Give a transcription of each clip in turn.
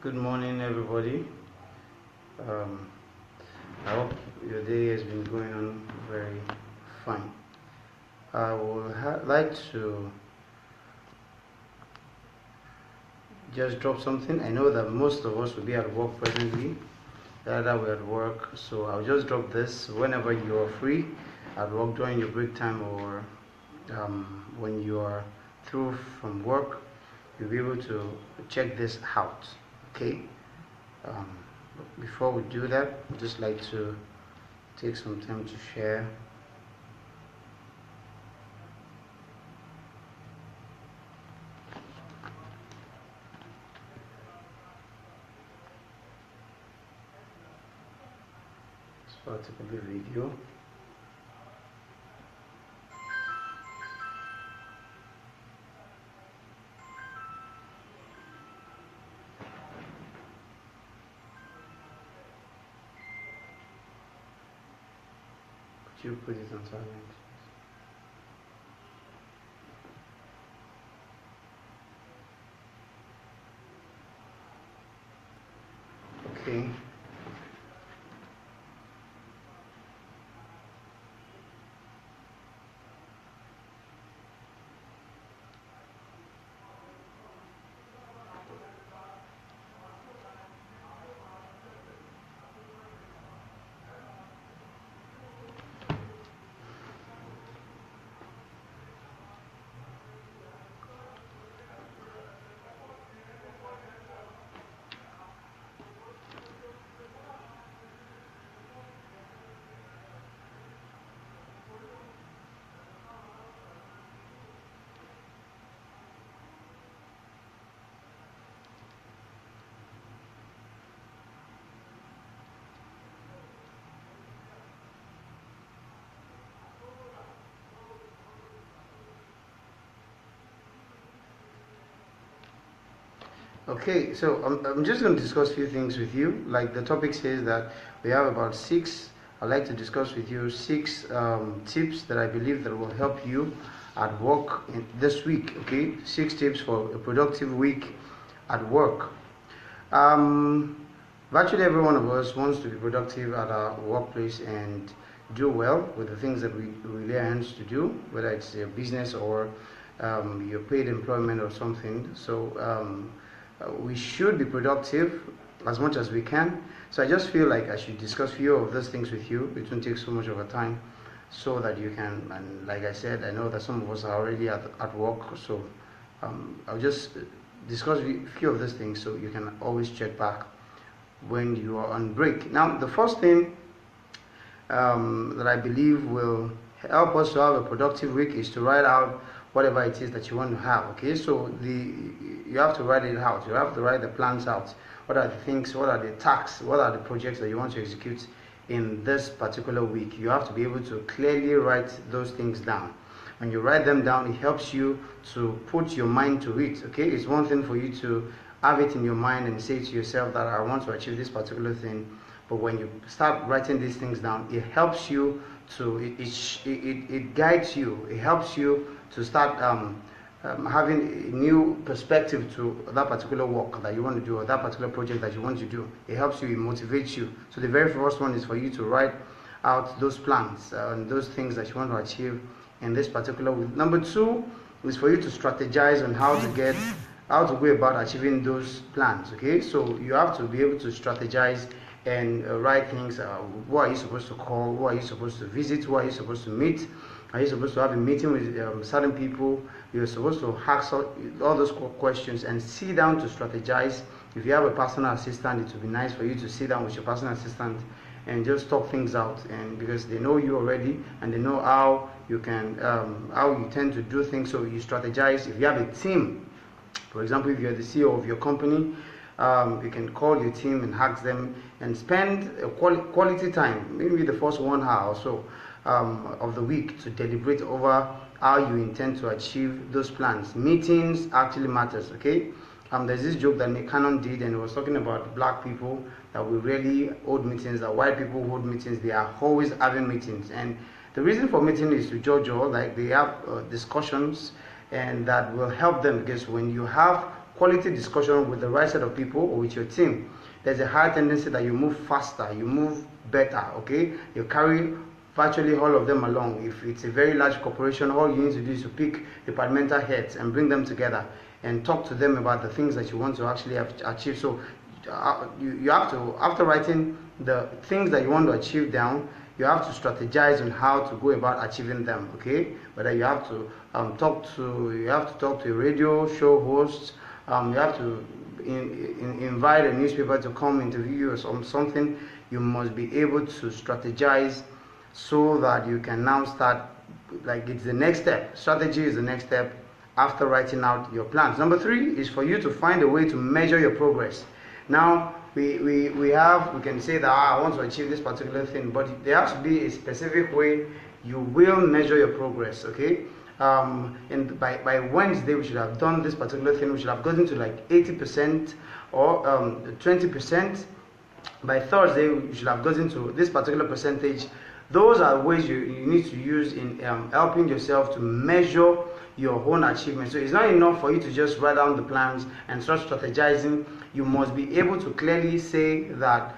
Good morning, everybody. Um, I hope your day has been going on very fine. I would like to just drop something. I know that most of us will be at work presently, rather we're at work, so I'll just drop this whenever you are free at work during your break time or when you are through from work, you'll be able to check this out. Okay. Um, Before we do that, I'd just like to take some time to share. This particular video. Could you put it on silent? Okay. Okay, so I'm just going to discuss a few things with you. Like the topic says that we have about six. I'd like to discuss with you six tips that I believe that will help you at work this week. Okay, 6 tips for a productive week at work. Virtually every one of us wants to be productive at our workplace and do well with the things that we lay our hands to do, whether it's a business or your paid employment or something. So we should be productive as much as we can. So I just feel like I should discuss a few of those things with you. It won't take so much of a time so that you can, and like I said, I know that some of us are already at work, so I'll just discuss a few of those things so you can always check back when you are on break. Now, the first thing that I believe will help us to have a productive week is to write out whatever it is that you want to have. Okay, so you have to write it out. You have to write the plans out. What are the things, what are the tasks, what are the projects that you want to execute in this particular week? You have to be able to clearly write those things down. When you write them down, it helps you to put your mind to it. Okay, it's one thing for you to have it in your mind and say to yourself that I want to achieve this particular thing, but when you start writing these things down, it helps you to, it guides you, it helps you to start having a new perspective to that particular work that you want to do or that particular project that you want to do. It helps you, it motivates you. So the very first one is for you to write out those plans and those things that you want to achieve in this particular week. Number two is for you to strategize on how to go about achieving those plans. Okay, so you have to be able to strategize and write things. What are you supposed to call? What are you supposed to visit? What are you supposed to meet? Are you supposed to have a meeting with certain people? You're supposed to ask all those questions and sit down to strategize. If you have a personal assistant, it would be nice for you to sit down with your personal assistant and just talk things out. And because they know you already and they know how you can, how you tend to do things, so you strategize. If you have a team, for example, if you're the CEO of your company, you can call your team and ask them and spend a quality time, maybe the first 1 hour or so of the week, to deliberate over how you intend to achieve those plans. Meetings actually matters. Okay, there's this joke that Nick Cannon did, and it was talking about black people that we rarely hold meetings, that white people hold meetings. They are always having meetings, and the reason for meeting is to judge, like they have discussions, and that will help them, because when you have quality discussion with the right set of people or with your team, there's a high tendency that you move faster, you move better, okay? You carry virtually all of them along. If it's a very large corporation, all you need to do is to pick departmental heads and bring them together and talk to them about the things that you want to actually achieve. So you have to, after writing the things that you want to achieve down, you have to strategize on how to go about achieving them, okay? Whether you have to talk to a radio show host, you have to invite a newspaper to come interview you or something. You must be able to strategize so that you can now start, like, it's the next step. Strategy is the next step after writing out your plans. Number 3 is for you to find a way to measure your progress. Now, we can say that I want to achieve this particular thing, but there has to be a specific way you will measure your progress, okay? And by Wednesday, we should have done this particular thing. We should have gotten to like 80% or 20%. By Thursday, we should have gotten to this particular percentage. Those are ways you need to use in helping yourself to measure your own achievement. So it's not enough for you to just write down the plans and start strategizing. You must be able to clearly say that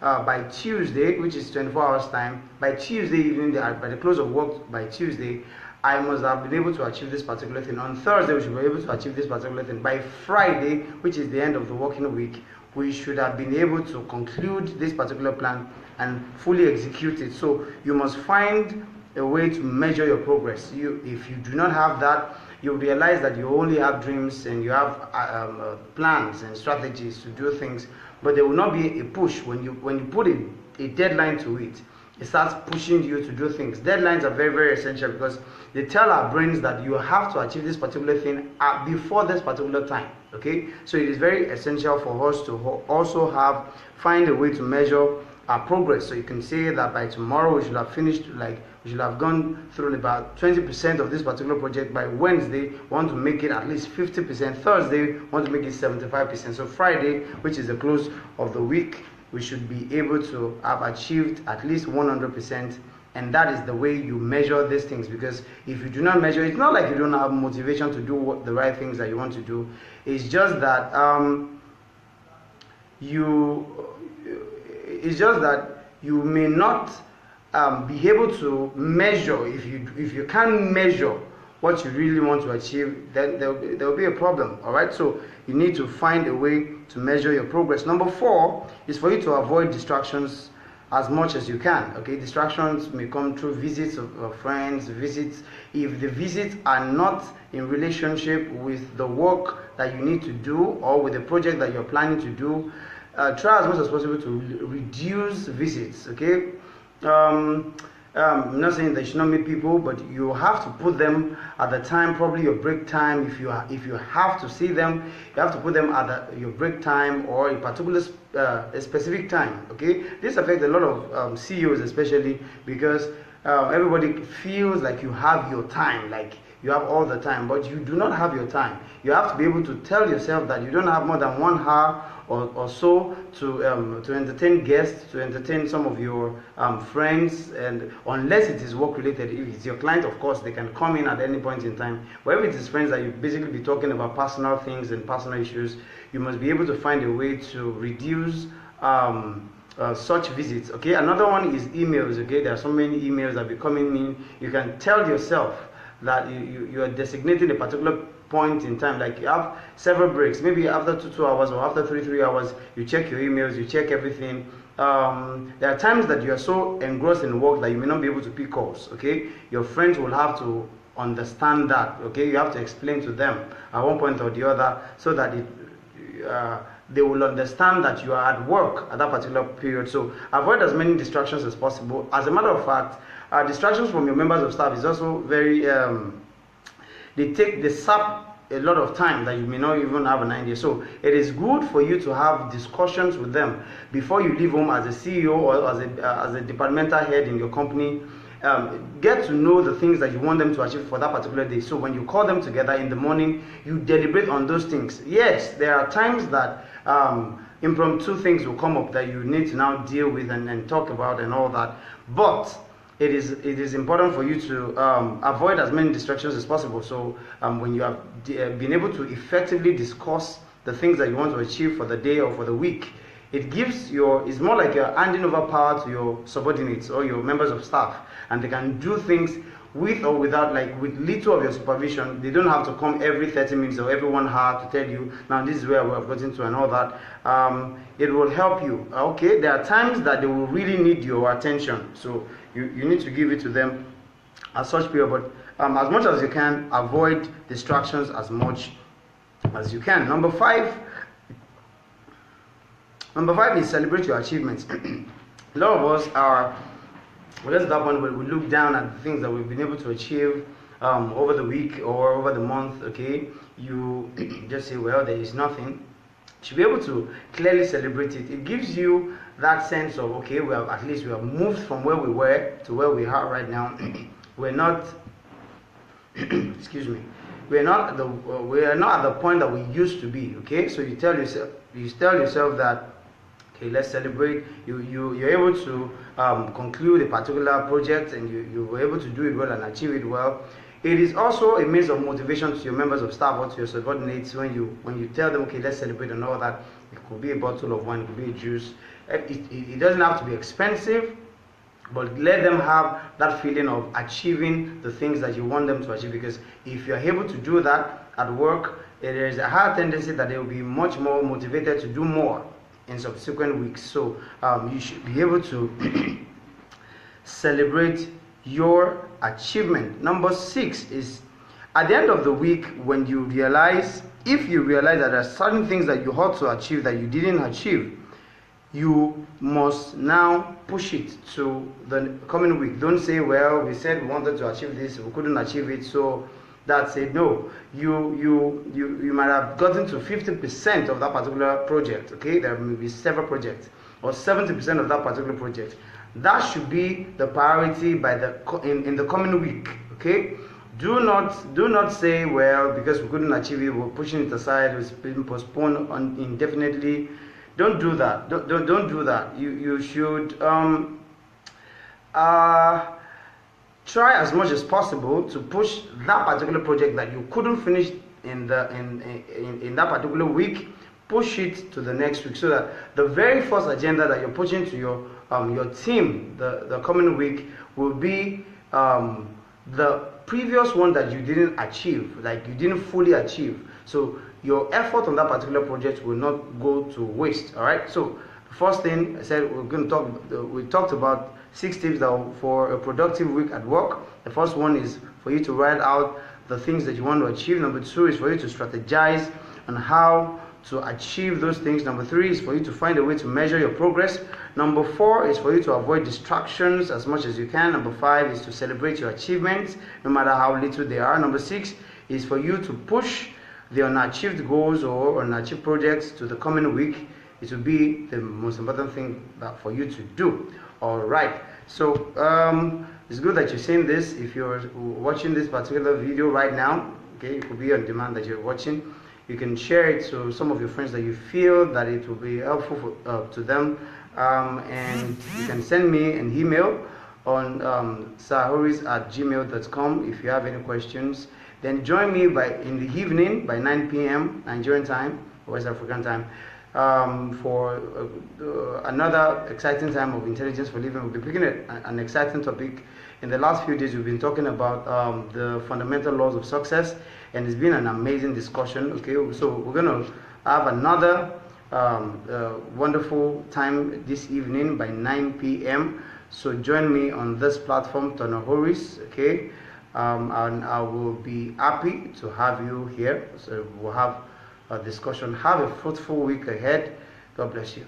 by Tuesday, which is 24 hours time, by Tuesday evening, by the close of work by Tuesday, I must have been able to achieve this particular thing. On Thursday, we should be able to achieve this particular thing. By Friday, which is the end of the working week, we should have been able to conclude this particular plan and fully execute it. So you must find a way to measure your progress. If you do not have that, you realize that you only have dreams and you have plans and strategies to do things, but there will not be a push when you put a deadline to it. It starts pushing you to do things. Deadlines are very, very essential because they tell our brains that you have to achieve this particular thing before this particular time. Okay, so it is very essential for us to also find a way to measure our progress. So you can say that by tomorrow we should have finished, we should have gone through about 20% of this particular project. By Wednesday, we want to make it at least 50%. Thursday, we want to make it 75%. So Friday, which is the close of the week, we should be able to have achieved at least 100%. And that is the way you measure these things, because if you do not measure, it's not like you don't have motivation to do the right things that you want to do. It's just that you may not be able to measure. If you can't measure what you really want to achieve, then there will be a problem. All right, so you need to find a way to measure your progress. Number 4 is for you to avoid distractions as much as you can. Okay, distractions may come through visits of friends, visits. If the visits are not in relationship with the work that you need to do or with the project that you're planning to do, try as much as possible to reduce visits. Okay, I'm not saying that you should not meet people, but you have to put them at the time, probably your break time. If you have to see them, you have to put them at your break time or a particular a specific time. Okay, this affects a lot of CEOs, especially because everybody feels like you have your time, like you have all the time, but you do not have your time. You have to be able to tell yourself that you don't have more than 1 hour or so to entertain guests, to entertain some of your friends, and unless it is work related. If it's your client, of course, they can come in at any point in time. But if it is friends that you basically be talking about personal things and personal issues, you must be able to find a way to reduce such visits. Okay, another one is emails. Okay, there are so many emails that be coming in. You can tell yourself that you are designating a particular point in time, like you have several breaks, maybe after 2 hours or after 3 hours, you check your emails, you check everything. There are times that you are so engrossed in work that you may not be able to pick calls. Okay, your friends will have to understand that. Okay, you have to explain to them at one point or the other so that they will understand that you are at work at that particular period. So avoid as many distractions as possible. As a matter of fact, distractions from your members of staff is also very they sap a lot of time that you may not even have an idea. So it is good for you to have discussions with them before you leave home as a CEO or as a departmental head in your company. Get to know the things that you want them to achieve for that particular day. So when you call them together in the morning, you deliberate on those things. Yes, there are times that impromptu things will come up that you need to now deal with and talk about and all that. But it is important for you to avoid as many distractions as possible. So when you have been able to effectively discuss the things that you want to achieve for the day or for the week, it's more like you're handing over power to your subordinates or your members of staff, and they can do things with or without, like with little of your supervision. They don't have to come every 30 minutes or every 1 hour to tell you, now this is where we have gotten to and all that. It will help you. Okay, there are times that they will really need your attention, so you need to give it to them at such period. But as much as you can, avoid distractions as much as you can. Number five is celebrate your achievements. A lot of us are, well, that's that one where we look down at the things that we've been able to achieve over the week or over the month. Okay, you just say, well, there is nothing. You should be able to clearly celebrate it. It gives you that sense of, okay, at least we have moved from where we were to where we are right now. We're not excuse me, we're not at the point that we used to be. Okay, so you tell yourself that, okay, let's celebrate. You're able to conclude a particular project, and you were able to do it well and achieve it well. It is also a means of motivation to your members of staff or to your subordinates when you tell them, okay, let's celebrate and all that. It could be a bottle of wine, it could be a juice. It doesn't have to be expensive, but let them have that feeling of achieving the things that you want them to achieve. Because if you're able to do that at work, there is a high tendency that they will be much more motivated to do more in subsequent weeks. So you should be able to celebrate your achievement. Number 6 is, at the end of the week, when you realize, if you realize that there are certain things that you ought to achieve that you didn't achieve, you must now push it to the coming week. Don't say, well, we said we wanted to achieve this, we couldn't achieve it, so that's it. No, you might have gotten to 50% of that particular project. Okay, there may be several projects, or 70% of that particular project. That should be the priority in the coming week. Okay, do not say, well, because we couldn't achieve it, we're pushing it aside, it's been postponed indefinitely. Don't do that. Don't do that. You should try as much as possible to push that particular project that you couldn't finish in that particular week. Push it to the next week, so that the very first agenda that you're pushing to your team the coming week will be the previous one that you didn't achieve, like you didn't fully achieve. So your effort on that particular project will not go to waste. All right. So the first thing I said, we talked about 6 tips for a productive week at work. The first one is for you to write out the things that you want to achieve. Number 2 is for you to strategize on how to achieve those things. Number 3 is for you to find a way to measure your progress. Number 4 is for you to avoid distractions as much as you can. Number 5 is to celebrate your achievements, no matter how little they are. Number 6 is for you to push the unachieved goals or unachieved projects to the coming week. It will be the most important thing for you to do. All right. So it's good that you're saying this. If you're watching this particular video right now, okay, it could be on demand that you're watching. You can share it to some of your friends that you feel that it will be helpful to them, and you can send me an email on sireoris@gmail.com if you have any questions. Then join me in the evening by 9 p.m. Nigerian time, West African time, for another exciting time of Intelligence for Living. We'll be picking an exciting topic. In the last few days, we've been talking about the fundamental laws of success, and it's been an amazing discussion. Okay, so we're going to have another wonderful time this evening by 9 p.m. So join me on this platform, Sire Oris. Okay, and I will be happy to have you here. So we'll have a discussion. Have a fruitful week ahead. God bless you.